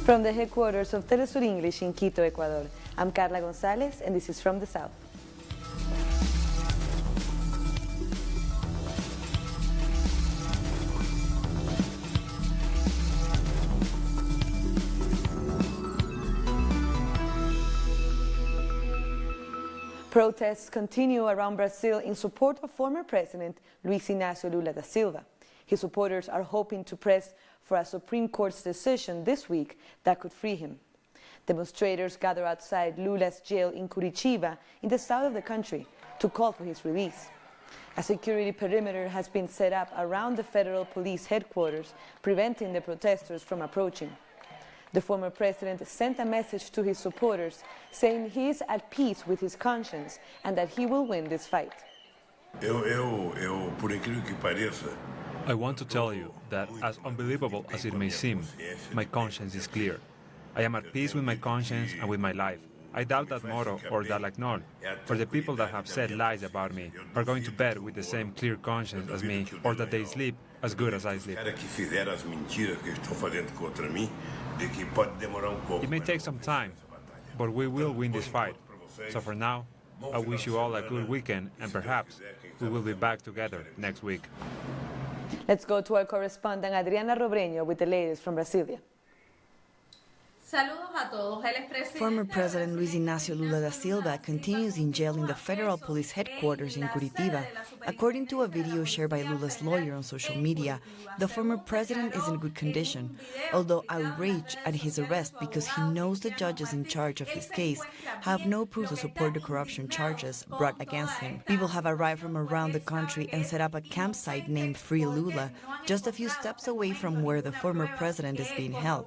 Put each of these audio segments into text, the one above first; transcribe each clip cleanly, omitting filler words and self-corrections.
From the headquarters of Telesur English in Quito, Ecuador, I'm Carla Gonzalez, and this is From the South. Protests continue around Brazil in support of former President Luiz Inácio Lula da Silva. His supporters are hoping to press for a Supreme Court's decision this week that could free him. Demonstrators gather outside Lula's jail in Curitiba, in the south of the country, to call for his release. A security perimeter has been set up around the federal police headquarters, preventing the protesters from approaching. The former president sent a message to his supporters saying he is at peace with his conscience and that he will win this fight. I want to tell you that, as unbelievable as it may seem, my conscience is clear. I am at peace with my conscience and with my life. I doubt that motto or that lagnol, for the people that have said lies about me are going to bed with the same clear conscience as me, or that they sleep as good as I sleep. It may take some time, but we will win this fight. So for now, I wish you all a good weekend, and perhaps we will be back together next week. Let's go to our correspondent Adriana Robreño with the latest from Brasilia. Former President Luiz Inácio Lula da Silva continues in jail in the federal police headquarters in Curitiba. According to a video shared by Lula's lawyer on social media, the former president is in good condition, although outraged at his arrest because he knows the judges in charge of his case have no proof to support the corruption charges brought against him. People have arrived from around the country and set up a campsite named Free Lula, just a few steps away from where the former president is being held.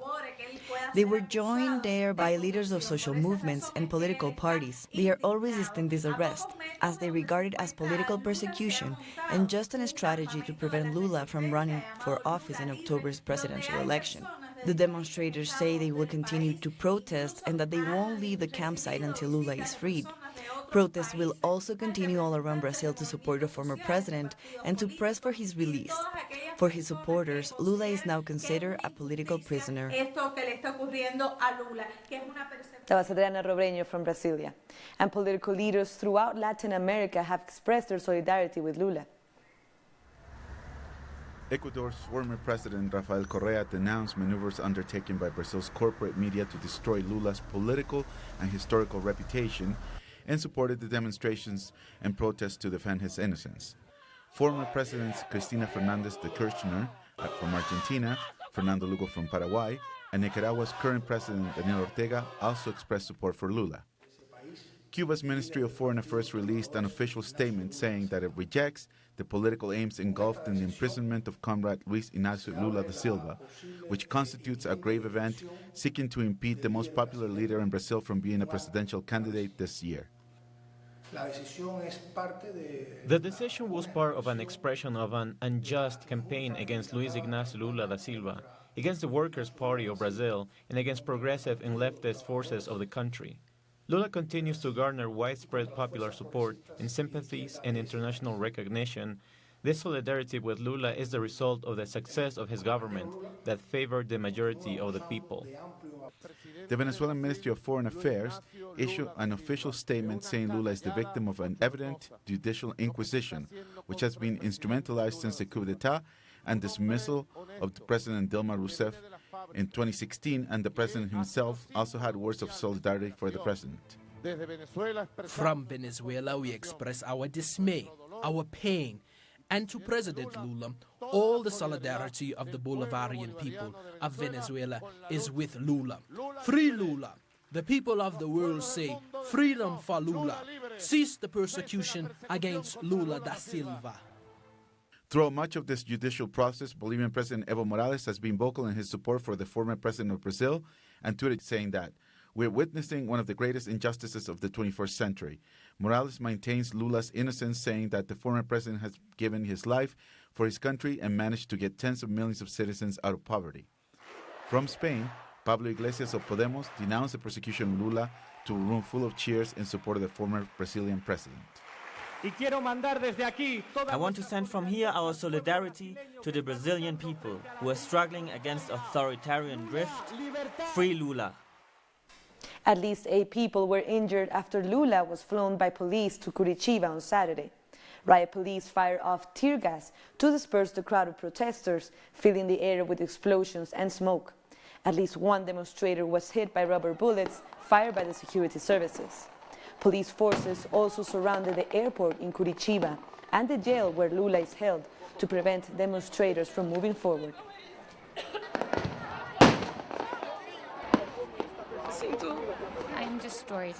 They were joined there by leaders of social movements and political parties. They are all resisting this arrest, as they regard it as political persecution and just a strategy to prevent Lula from running for office in October's presidential election. The demonstrators say they will continue to protest and that they won't leave the campsite until Lula is freed. Protests will also continue all around Brazil to support the former president and to press for his release. For his supporters, Lula is now considered a political prisoner. That was Adriana Robreño from Brasilia. And political leaders throughout Latin America have expressed their solidarity with Lula. Ecuador's former president Rafael Correa denounced maneuvers undertaken by Brazil's corporate media to destroy Lula's political and historical reputation and supported the demonstrations and protests to defend his innocence. Former Presidents Cristina Fernández de Kirchner from Argentina, Fernando Lugo from Paraguay, and Nicaragua's current president Daniel Ortega also expressed support for Lula. Cuba's Ministry of Foreign Affairs released an official statement saying that it rejects the political aims engulfed in the imprisonment of Comrade Luiz Inácio Lula da Silva, which constitutes a grave event seeking to impede the most popular leader in Brazil from being a presidential candidate this year. The decision was part of an expression of an unjust campaign against Luiz Inácio Lula da Silva, against the Workers' Party of Brazil, and against progressive and leftist forces of the country. Lula continues to garner widespread popular support and sympathies and international recognition. This solidarity with Lula is the result of the success of his government that favored the majority of the people. The Venezuelan Ministry of Foreign Affairs issued an official statement saying Lula is the victim of an evident judicial inquisition, which has been instrumentalized since the coup d'etat and dismissal of President Dilma Rousseff in 2016, and the president himself also had words of solidarity for the president. From Venezuela, we express our dismay, our pain, and to President Lula, all the solidarity of the Bolivarian people of Venezuela is with Lula. Free Lula! The people of the world say, freedom for Lula! Cease the persecution against Lula da Silva. Throughout much of this judicial process, Bolivian President Evo Morales has been vocal in his support for the former president of Brazil and tweeted saying that, "We're witnessing one of the greatest injustices of the 21st century." Morales maintains Lula's innocence, saying that the former president has given his life for his country and managed to get tens of millions of citizens out of poverty. From Spain, Pablo Iglesias of Podemos denounced the persecution of Lula to a room full of cheers in support of the former Brazilian president. I want to send from here our solidarity to the Brazilian people who are struggling against authoritarian drift. Free Lula. At least 8 people were injured after Lula was flown by police to Curitiba on Saturday. Riot police fired off tear gas to disperse the crowd of protesters, filling the air with explosions and smoke. At least 1 demonstrator was hit by rubber bullets fired by the security services. Police forces also surrounded the airport in Curitiba and the jail where Lula is held to prevent demonstrators from moving forward. I am destroyed.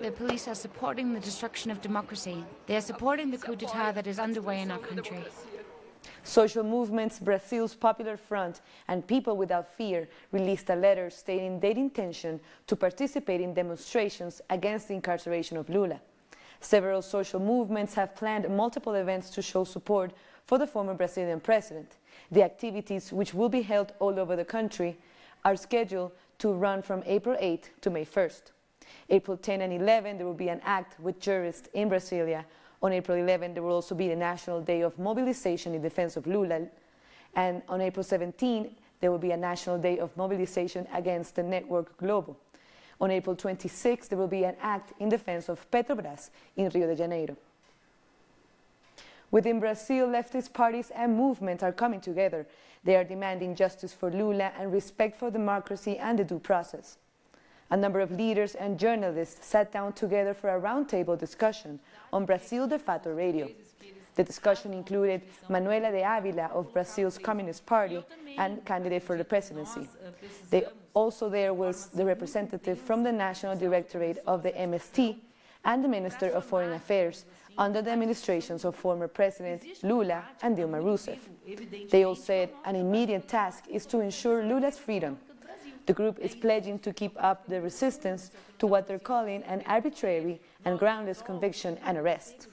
The police are supporting the destruction of democracy. They are supporting the coup d'etat that is underway in our country. Social movements, Brazil's Popular Front, and People Without Fear released a letter stating their intention to participate in demonstrations against the incarceration of Lula. Several social movements have planned multiple events to show support for the former Brazilian president. The activities, which will be held all over the country, are scheduled to run from April 8 to May 1st. April 10 and 11, there will be an act with jurists in Brasilia. On April 11, there will also be the National Day of Mobilization in defense of Lula. And on April 17, there will be a National Day of Mobilization against the Network Globo. On April 26, there will be an act in defense of Petrobras in Rio de Janeiro. Within Brazil, leftist parties and movements are coming together. They are demanding justice for Lula and respect for democracy and the due process. A number of leaders and journalists sat down together for a roundtable discussion on Brasil de Fato Radio. The discussion included Manuela de Ávila of Brazil's Communist Party and candidate for the presidency. Also there was the representative from the National Directorate of the MST and the Minister of Foreign Affairs under the administrations of former President Lula and Dilma Rousseff. They all said an immediate task is to ensure Lula's freedom. The group is pledging to keep up the resistance to what they're calling an arbitrary and groundless conviction and arrest.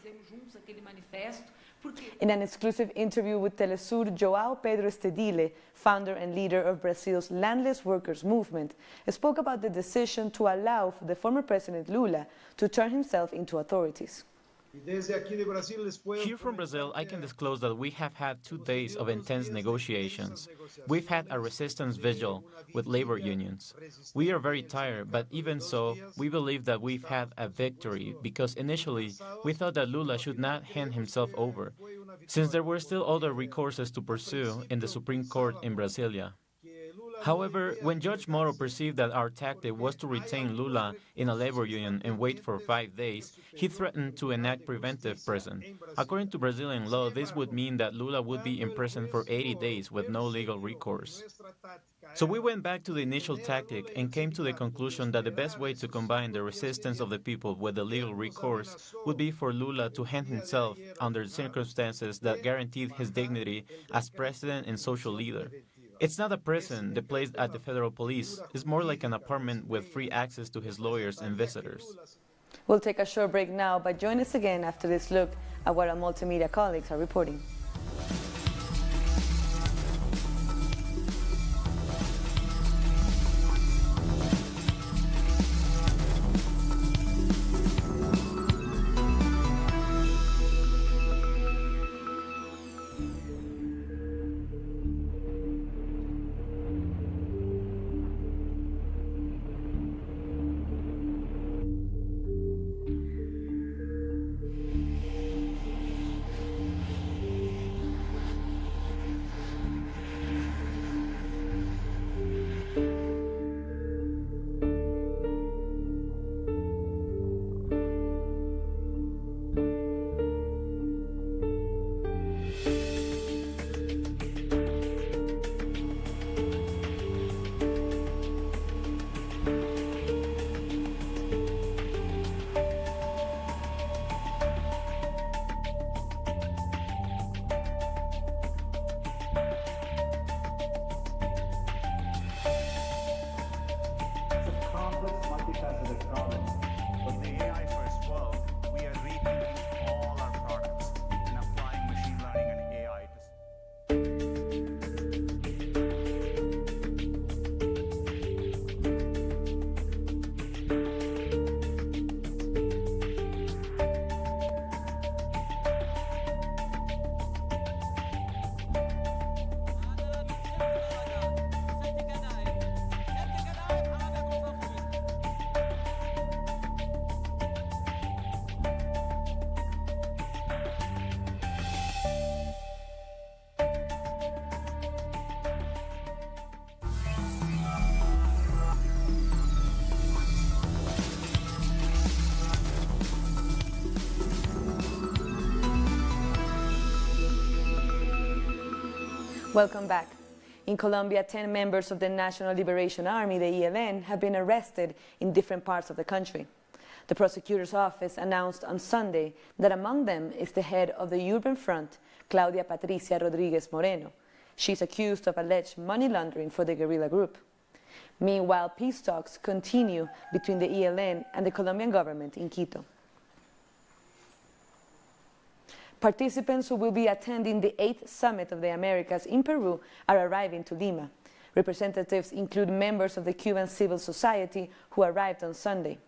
In an exclusive interview with Telesur, João Pedro Stedile, founder and leader of Brazil's landless workers movement, spoke about the decision to allow the former President Lula to turn himself into authorities. Here from Brazil, I can disclose that we have had 2 days of intense negotiations. We've had a resistance vigil with labor unions. We are very tired, but even so, we believe that we've had a victory because initially we thought that Lula should not hand himself over, since there were still other recourses to pursue in the Supreme Court in Brasilia. However, when Judge Moro perceived that our tactic was to retain Lula in a labor union and wait for 5 days, he threatened to enact preventive prison. According to Brazilian law, this would mean that Lula would be in prison for 80 days with no legal recourse. So we went back to the initial tactic and came to the conclusion that the best way to combine the resistance of the people with the legal recourse would be for Lula to hand himself under circumstances that guaranteed his dignity as president and social leader. It's not a prison, the place at the federal police. It's more like an apartment with free access to his lawyers and visitors. We'll take a short break now, but join us again after this look at what our multimedia colleagues are reporting. Welcome back. In Colombia, 10 members of the National Liberation Army, the ELN, have been arrested in different parts of the country. The prosecutor's office announced on Sunday that among them is the head of the Urban Front, Claudia Patricia Rodriguez Moreno. She's accused of alleged money laundering for the guerrilla group. Meanwhile, peace talks continue between the ELN and the Colombian government in Quito. Participants who will be attending the 8th Summit of the Americas in Peru are arriving to Lima. Representatives include members of the Cuban civil society who arrived on Sunday.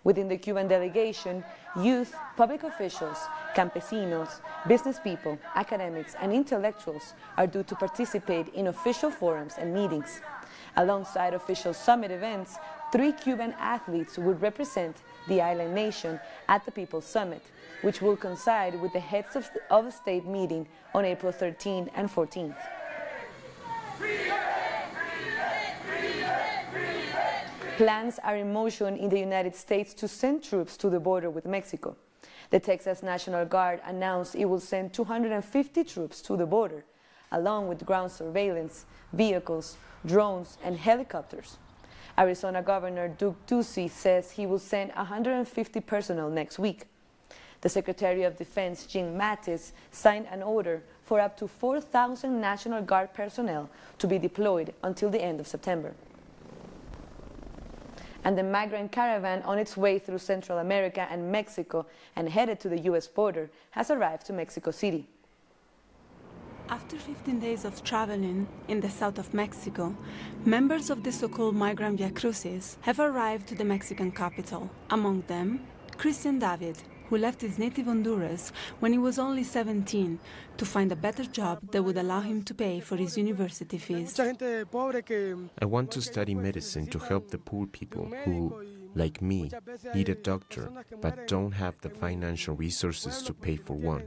Within the Cuban delegation, youth, public officials, campesinos, business people, academics, and intellectuals are due to participate in official forums and meetings. Alongside official summit events, 3 Cuban athletes will represent the island nation at the People's Summit, which will coincide with the heads of the state meeting on April 13 and 14th. Plans are in motion in the United States to send troops to the border with Mexico. The Texas National Guard announced it will send 250 troops to the border, along with ground surveillance, vehicles, drones, and helicopters. Arizona Governor Doug Ducey says he will send 150 personnel next week. The Secretary of Defense, Jim Mattis, signed an order for up to 4,000 National Guard personnel to be deployed until the end of September. And the migrant caravan on its way through Central America and Mexico and headed to the U.S. border has arrived to Mexico City. After 15 days of traveling in the south of Mexico, members of the so-called migrant Via Crucis have arrived to the Mexican capital. Among them, Christian David, who left his native Honduras when he was only 17 to find a better job that would allow him to pay for his university fees. I want to study medicine to help the poor people who, like me, need a doctor but don't have the financial resources to pay for one.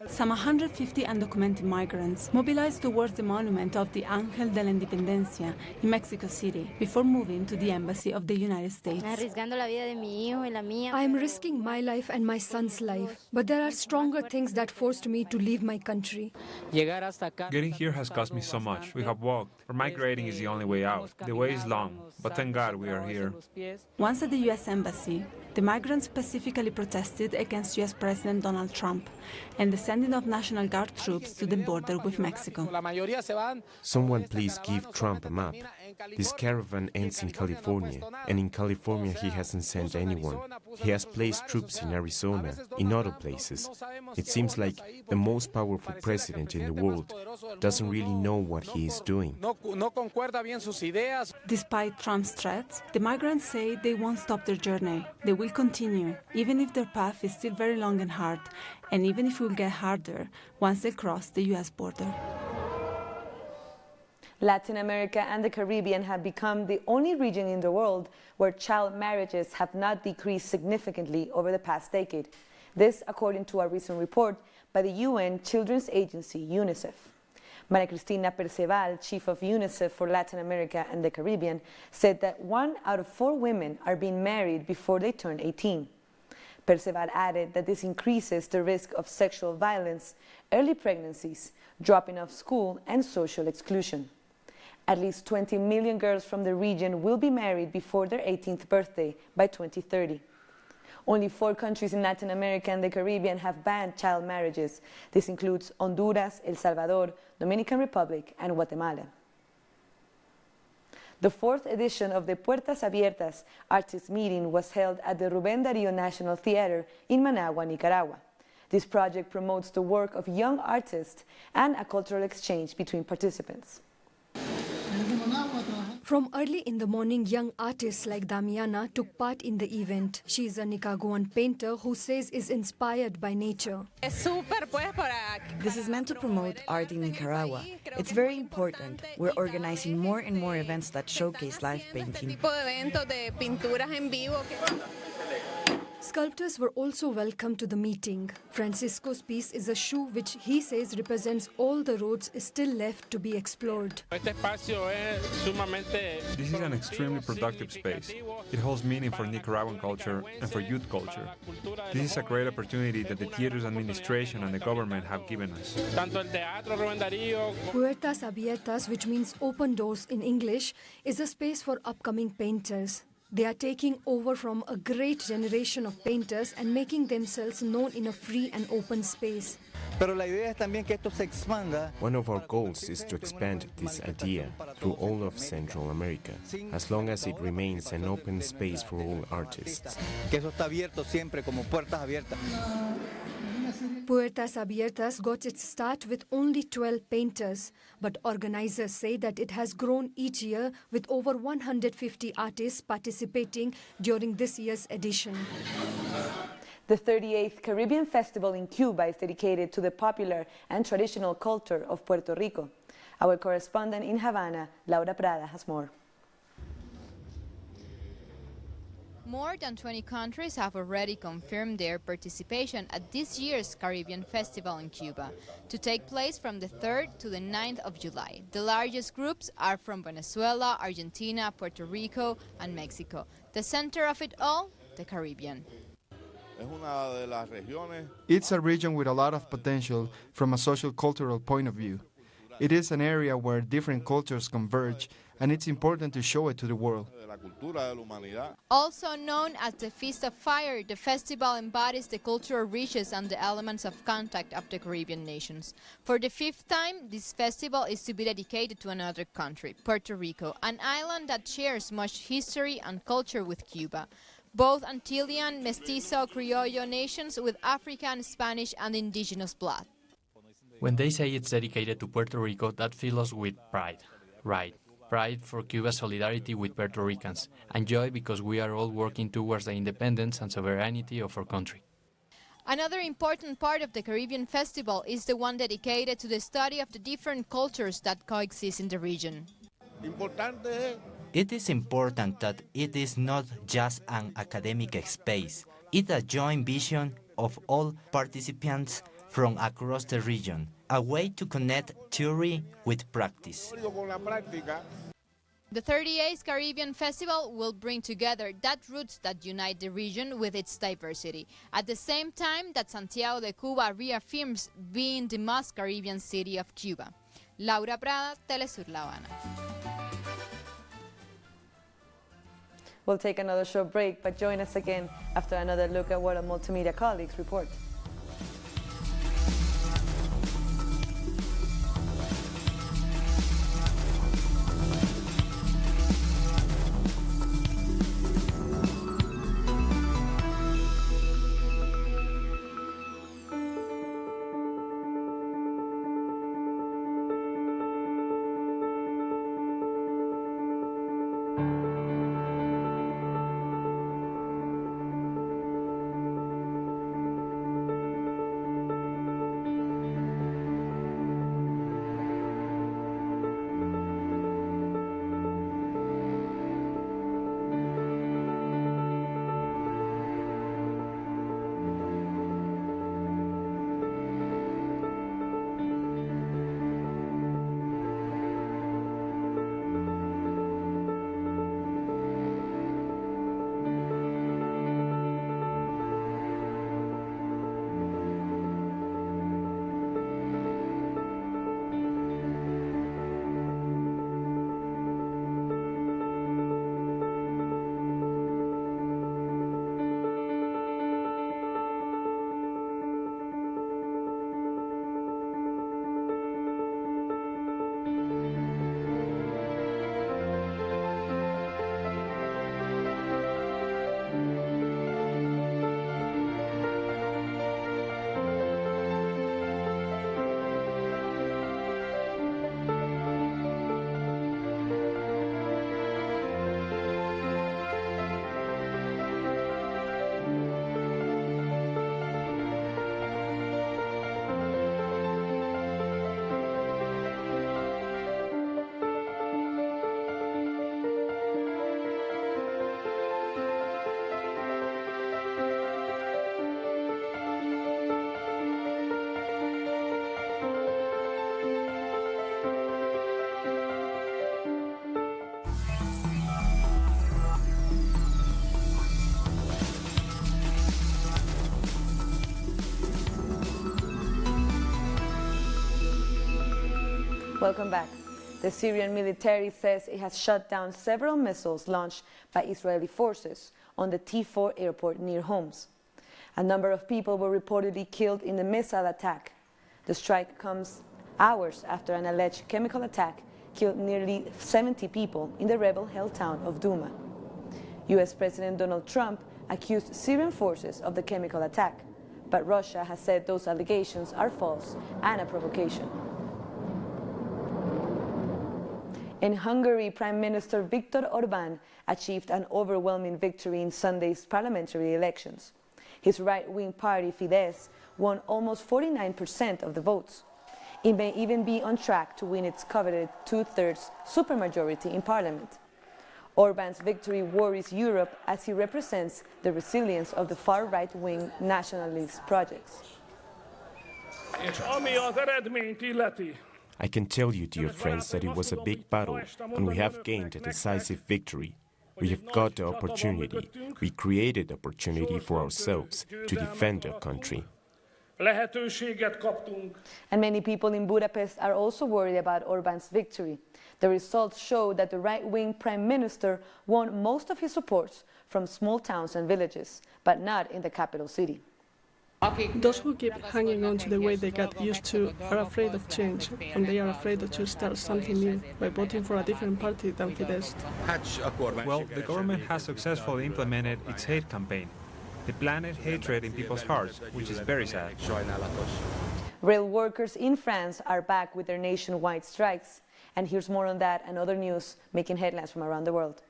Some 150 undocumented migrants mobilized towards the monument of the Ángel de la Independencia in Mexico City before moving to the embassy of the United States. I am risking my life and my son's life, but there are stronger things that forced me to leave my country. Getting here has cost me so much. We have walked. Or migrating is the only way out. The way is long, but thank God we are here. Once at the U.S. Embassy, the migrants specifically protested against U.S. President Donald Trump and the sending of National Guard troops to the border with Mexico. Someone please give Trump a map. This caravan ends in California, and in California he hasn't sent anyone. He has placed troops in Arizona, in other places. It seems like the most powerful president in the world doesn't really know what he is doing. Despite Trump's threats, the migrants say they won't stop their journey. They will continue, even if their path is still very long and hard, and even if it will get harder once they cross the U.S. border. Latin America and the Caribbean have become the only region in the world where child marriages have not decreased significantly over the past decade. This, according to a recent report by the UN Children's Agency, UNICEF. Maria Cristina Perceval, chief of UNICEF for Latin America and the Caribbean, said that 1 out of 4 women are being married before they turn 18. Perceval added that this increases the risk of sexual violence, early pregnancies, dropping off school, and social exclusion. At least 20 million girls from the region will be married before their 18th birthday by 2030. Only 4 countries in Latin America and the Caribbean have banned child marriages. This includes Honduras, El Salvador, Dominican Republic, and Guatemala. The 4th edition of the Puertas Abiertas artist meeting was held at the Rubén Darío National Theater in Managua, Nicaragua. This project promotes the work of young artists and a cultural exchange between participants. From early in the morning, young artists like Damiana took part in the event. She is a Nicaraguan painter who says is inspired by nature. This is meant to promote art in Nicaragua. It's very important. We're organizing more and more events that showcase live painting. Sculptors were also welcome to the meeting. Francisco's piece is a shoe which he says represents all the roads still left to be explored. This is an extremely productive space. It holds meaning for Nicaraguan culture and for youth culture. This is a great opportunity that the theater's administration and the government have given us. Puertas Abiertas, which means open doors in English, is a space for upcoming painters. They are taking over from a great generation of painters and making themselves known in a free and open space. One of our goals is to expand this idea through all of Central America, as long as it remains an open space for all artists. Puertas Abiertas got its start with only 12 painters, but organizers say that it has grown each year with over 150 artists participating during this year's edition. The 38th Caribbean Festival in Cuba is dedicated to the popular and traditional culture of Puerto Rico. Our correspondent in Havana, Laura Prada, has more. More than 20 countries have already confirmed their participation at this year's Caribbean Festival in Cuba, to take place from the 3rd to the 9th of July. The largest groups are from Venezuela, Argentina, Puerto Rico, and Mexico. The center of it all, the Caribbean. It's a region with a lot of potential from a social-cultural point of view. It is an area where different cultures converge, and it's important to show it to the world. Also known as the Feast of Fire, the festival embodies the cultural riches and the elements of contact of the Caribbean nations. For the 5th time, this festival is to be dedicated to another country, Puerto Rico, an island that shares much history and culture with Cuba. Both Antillean, Mestizo, Criollo nations with African, Spanish, and indigenous blood. When they say it's dedicated to Puerto Rico, that fills us with pride. Right. Pride for Cuba's solidarity with Puerto Ricans, and joy because we are all working towards the independence and sovereignty of our country. Another important part of the Caribbean Festival is the one dedicated to the study of the different cultures that coexist in the region. It is important that it is not just an academic space. It's a joint vision of all participants from across the region, a way to connect theory with practice. The 38th Caribbean Festival will bring together that roots that unite the region with its diversity, at the same time that Santiago de Cuba reaffirms being the most Caribbean city of Cuba. Laura Prada, Telesur La Habana. We'll take another short break, but join us again after another look at what our multimedia colleagues report. Welcome back. The Syrian military says it has shut down several missiles launched by Israeli forces on the T4 airport near Homs. A number of people were reportedly killed in the missile attack. The strike comes hours after an alleged chemical attack killed nearly 70 people in the rebel-held town of Douma. U.S. President Donald Trump accused Syrian forces of the chemical attack, but Russia has said those allegations are false and a provocation. In Hungary, Prime Minister Viktor Orbán achieved an overwhelming victory in Sunday's parliamentary elections. His right-wing party, FtS, won almost 49% of the votes. It may even be on track to win its coveted two-thirds supermajority in parliament. Orbán's victory worries Europe as he represents the resilience of the far right-wing nationalist projects. I can tell you, dear friends, that it was a big battle, and we have gained a decisive victory. We have got the opportunity. We created opportunity for ourselves to defend our country. And many people in Budapest are also worried about Orbán's victory. The results show that the right-wing prime minister won most of his supports from small towns and villages, but not in the capital city. Those who keep hanging on to the way they got used to are afraid of change, and they are afraid to start something new by voting for a different party than Fidesz. Well, the government has successfully implemented its hate campaign. They planted hatred in people's hearts, which is very sad. Rail workers in France are back with their nationwide strikes. And here's more on that and other news making headlines from around the world.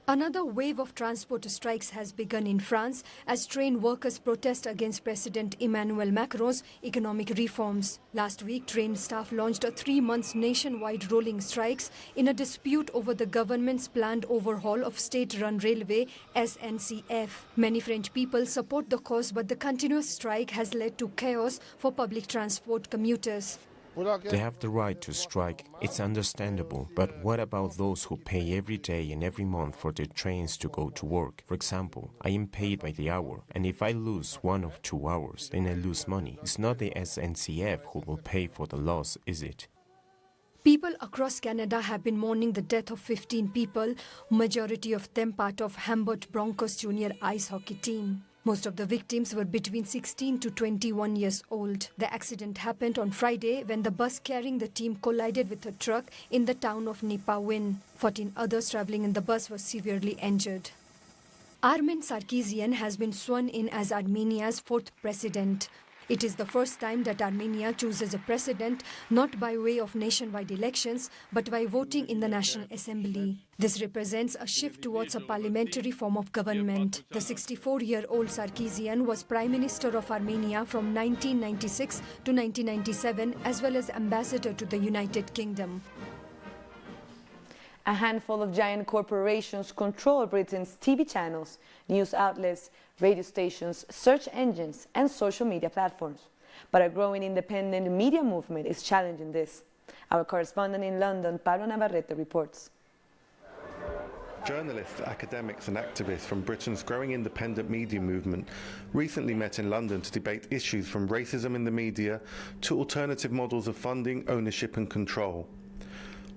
Another wave of transport strikes has begun in France as train workers protest against President Emmanuel Macron's economic reforms. Last week, train staff launched a 3-month nationwide rolling strikes in a dispute over the government's planned overhaul of state-run railway SNCF. Many French people support the cause, but the continuous strike has led to chaos for public transport commuters. They have the right to strike. It's understandable. But what about those who pay every day and every month for their trains to go to work? For example, I am paid by the hour, and if I lose 1 or 2 hours, then I lose money. It's not the SNCF who will pay for the loss, is it? People across Canada have been mourning the death of 15 people, majority of them part of Hamburg Broncos junior ice hockey team. Most of the victims were between 16 to 21 years old. The accident happened on Friday when the bus carrying the team collided with a truck in the town of Nipawin. 14 others traveling in the bus were severely injured. Armen Sarkisian has been sworn in as Armenia's 4th president. It is the first time that Armenia chooses a president not by way of nationwide elections, but by voting in the National Assembly. This represents a shift towards a parliamentary form of government. The 64-year-old Sarkisian was Prime Minister of Armenia from 1996 to 1997, as well as ambassador to the United Kingdom. A handful of giant corporations control Britain's TV channels, news outlets, radio stations, search engines, and social media platforms. But a growing independent media movement is challenging this. Our correspondent in London, Pablo Navarrete, reports. Journalists, academics and activists from Britain's growing independent media movement recently met in London to debate issues from racism in the media to alternative models of funding, ownership and control.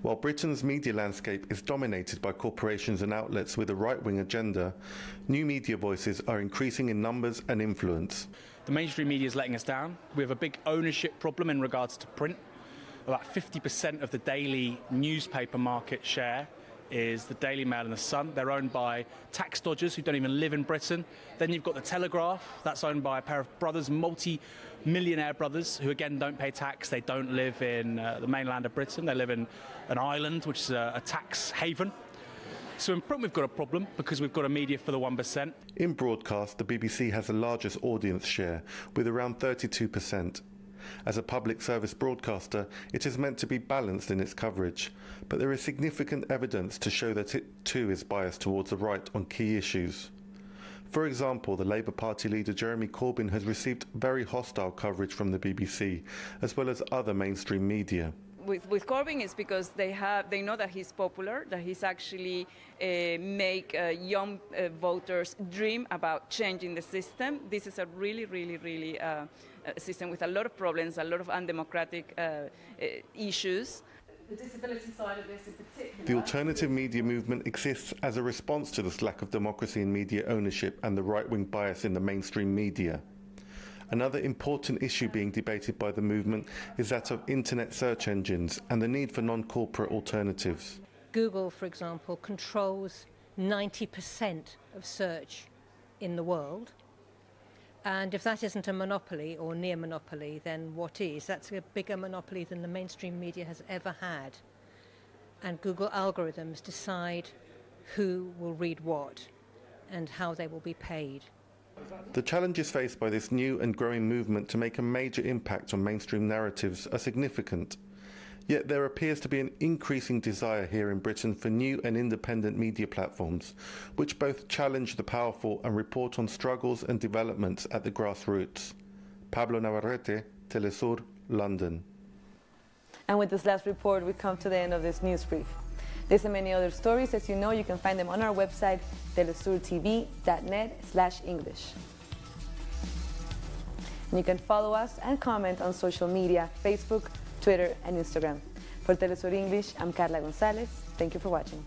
While Britain's media landscape is dominated by corporations and outlets with a right-wing agenda, new media voices are increasing in numbers and influence. The mainstream media is letting us down. We have a big ownership problem in regards to print. About 50% of the daily newspaper market share is the Daily Mail and the Sun. They're owned by tax dodgers who don't even live in Britain. Then you've got the Telegraph. That's owned by a pair of brothers, multi-millionaire brothers, who again don't pay tax. They don't live in the mainland of Britain. They live in an island, which is a tax haven. So in print we've got a problem because we've got a media for the 1%. In broadcast, the BBC has the largest audience share, with around 32%. As a public service broadcaster, it is meant to be balanced in its coverage, but there is significant evidence to show that it too is biased towards the right on key issues. For example, the Labour Party leader Jeremy Corbyn has received very hostile coverage from the BBC, as well as other mainstream media. with Corbyn is because they know that he's popular, that he's actually make young voters dream about changing the system. This is a really system with a lot of problems, a lot of undemocratic issues. The disability side of this in particular. The alternative media movement exists as a response to this lack of democracy in media ownership and the right-wing bias in the mainstream media. Another important issue being debated by the movement is that of internet search engines and the need for non-corporate alternatives. Google, for example, controls 90% of search in the world. And if that isn't a monopoly or near monopoly, then what is? That's a bigger monopoly than the mainstream media has ever had. And Google algorithms decide who will read what and how they will be paid. The challenges faced by this new and growing movement to make a major impact on mainstream narratives are significant. Yet there appears to be an increasing desire here in Britain for new and independent media platforms, which both challenge the powerful and report on struggles and developments at the grassroots. Pablo Navarrete, Telesur, London. And with this last report, we come to the end of this news brief. This and many other stories, as you know, you can find them on our website, telesurtv.net/English. And you can follow us and comment on social media, Facebook, Twitter, and Instagram. For Telesur English, I'm Carla Gonzalez. Thank you for watching.